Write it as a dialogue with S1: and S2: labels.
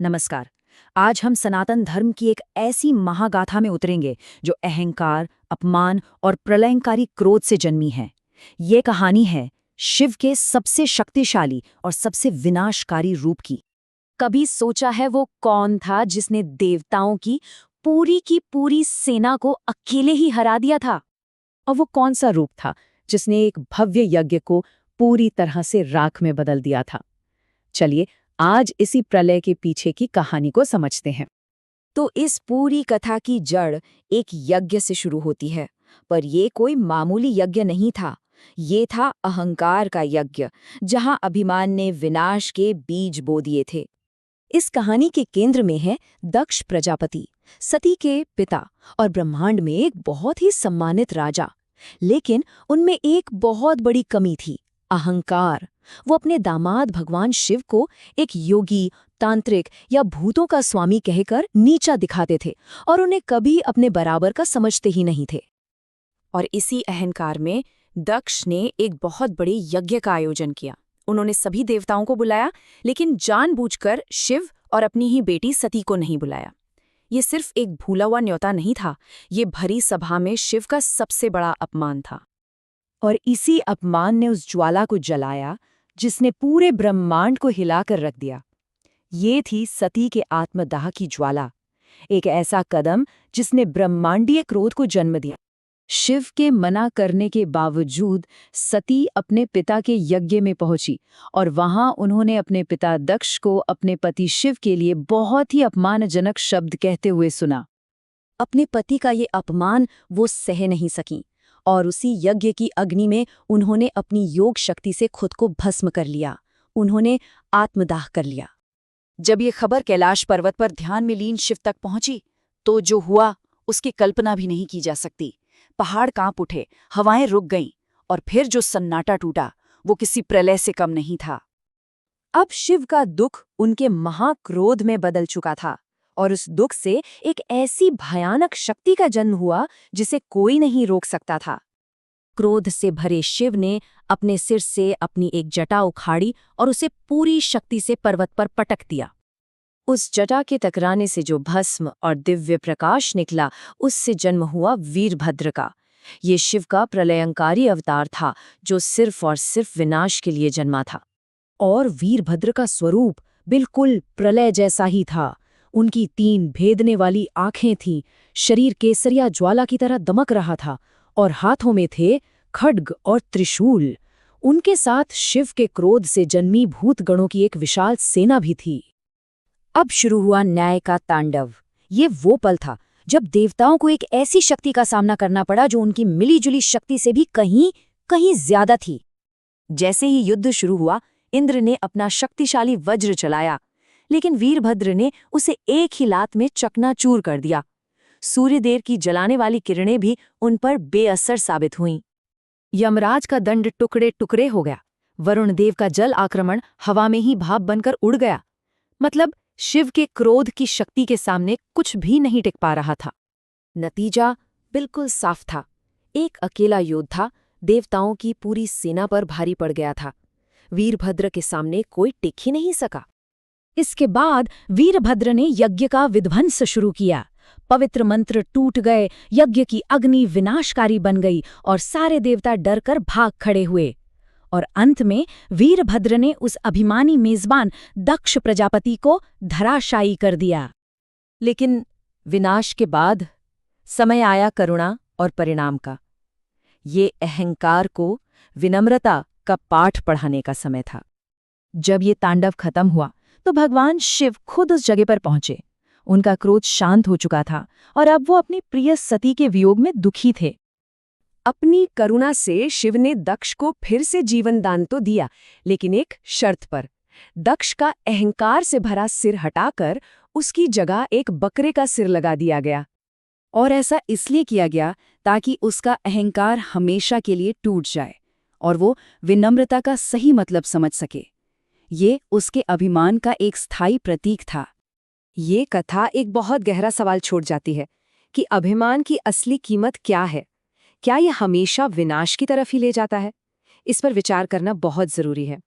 S1: नमस्कार। आज हम सनातन धर्म की एक ऐसी महागाथा में उतरेंगे जो अहंकार, अपमान और प्रलयंकारी क्रोध से जन्मी है। ये कहानी है शिव के सबसे शक्तिशाली और सबसे विनाशकारी रूप की। कभी सोचा है वो कौन था जिसने देवताओं की पूरी सेना को अकेले ही हरा दिया था? और वो कौन सा रूप था जिसने एक भव्य यज्ञ को पूरी तरह से राख में बदल दिया था? चलिए आज इसी प्रलय के पीछे की कहानी को समझते हैं। तो इस पूरी कथा की जड़ एक यज्ञ से शुरू होती है, पर ये कोई मामूली यज्ञ नहीं था। ये था अहंकार का यज्ञ, जहां अभिमान ने विनाश के बीज बो दिए थे। इस कहानी के केंद्र में है दक्ष प्रजापति, सती के पिता और ब्रह्मांड में एक बहुत ही सम्मानित राजा। लेकिन उनमें एक बहुत बड़ी कमी थी, अहंकार। वो अपने दामाद भगवान शिव को एक योगी, तांत्रिक या भूतों का स्वामी कहकर नीचा दिखाते थे और उन्हें कभी अपने बराबर का समझते ही नहीं थे। और इसी अहंकार में दक्ष ने एक बहुत बड़े यज्ञ का आयोजन किया। उन्होंने सभी देवताओं को बुलाया, लेकिन जानबूझकर शिव और अपनी ही बेटी सती को नहीं बुलाया। ये सिर्फ एक भूला हुआ न्योता नहीं था, ये भरी सभा में शिव का सबसे बड़ा अपमान था। और इसी अपमान ने उस ज्वाला को जलाया जिसने पूरे ब्रह्मांड को हिलाकर रख दिया। ये थी सती के आत्मदाह की ज्वाला, एक ऐसा कदम जिसने ब्रह्मांडीय क्रोध को जन्म दिया। शिव के मना करने के बावजूद सती अपने पिता के यज्ञ में पहुंची और वहां उन्होंने अपने पिता दक्ष को अपने पति शिव के लिए बहुत ही अपमानजनक शब्द कहते हुए सुना। अपने पति का ये अपमान वो सह नहीं सकी और उसी यज्ञ की अग्नि में उन्होंने अपनी योग शक्ति से खुद को भस्म कर लिया। उन्होंने आत्मदाह कर लिया। जब ये खबर कैलाश पर्वत पर ध्यान में लीन शिव तक पहुंची, तो जो हुआ उसकी कल्पना भी नहीं की जा सकती। पहाड़ कांप उठे, हवाएं रुक गईं, और फिर जो सन्नाटा टूटा वो किसी प्रलय से कम नहीं था। अब शिव का दुख उनके महाक्रोध में बदल चुका था, और उस दुख से एक ऐसी भयानक शक्ति का जन्म हुआ जिसे कोई नहीं रोक सकता था। क्रोध से भरे शिव ने अपने सिर से अपनी एक जटा उखाड़ी और उसे पूरी शक्ति से पर्वत पर पटक दिया। उस जटा के टकराने से जो भस्म और दिव्य प्रकाश निकला, उससे जन्म हुआ वीरभद्र का। ये शिव का प्रलयंकारी अवतार था जो सिर्फ और सिर्फ विनाश के लिए जन्मा था। और वीरभद्र का स्वरूप बिल्कुल प्रलय जैसा ही था। उनकी 3 भेदने वाली आंखें थीं, शरीर केसरिया ज्वाला की तरह दमक रहा था और हाथों में थे खड्ग और त्रिशूल। उनके साथ शिव के क्रोध से जन्मी भूतगणों की एक विशाल सेना भी थी। अब शुरू हुआ न्याय का तांडव। ये वो पल था जब देवताओं को एक ऐसी शक्ति का सामना करना पड़ा जो उनकी मिलीजुली शक्ति से भी कहीं कहीं ज्यादा थी। जैसे ही युद्ध शुरू हुआ, इंद्र ने अपना शक्तिशाली वज्र चलाया, लेकिन वीरभद्र ने उसे एक ही लात में चकनाचूर कर दिया। सूर्यदेव की जलाने वाली किरणें भी उन पर बेअसर साबित हुईं। यमराज का दंड टुकड़े टुकड़े हो गया। वरुण देव का जल आक्रमण हवा में ही भाप बनकर उड़ गया। मतलब शिव के क्रोध की शक्ति के सामने कुछ भी नहीं टिक पा रहा था। नतीजा बिल्कुल साफ था। एक अकेला योद्धा देवताओं की पूरी सेना पर भारी पड़ गया था। वीरभद्र के सामने कोई टिक ही नहीं सका। इसके बाद वीरभद्र ने यज्ञ का विध्वंस शुरू किया। पवित्र मंत्र टूट गए, यज्ञ की अग्नि विनाशकारी बन गई और सारे देवता डरकर भाग खड़े हुए। और अंत में वीरभद्र ने उस अभिमानी मेजबान दक्ष प्रजापति को धराशायी कर दिया। लेकिन विनाश के बाद समय आया करुणा और परिणाम का। ये अहंकार को विनम्रता का पाठ पढ़ाने का समय था। जब ये तांडव खत्म हुआ तो भगवान शिव खुद उस जगह पर पहुंचे। उनका क्रोध शांत हो चुका था और अब वो अपनी प्रिय सती के वियोग में दुखी थे। अपनी करुणा से शिव ने दक्ष को फिर से जीवन दान तो दिया, लेकिन एक शर्त पर। दक्ष का अहंकार से भरा सिर हटाकर उसकी जगह एक बकरे का सिर लगा दिया गया। और ऐसा इसलिए किया गया ताकि उसका अहंकार हमेशा के लिए टूट जाए और वो विनम्रता का सही मतलब समझ सके। ये उसके अभिमान का एक स्थायी प्रतीक था। ये कथा एक बहुत गहरा सवाल छोड़ जाती है कि अभिमान की असली कीमत क्या है। क्या यह हमेशा विनाश की तरफ ही ले जाता है? इस पर विचार करना बहुत जरूरी है।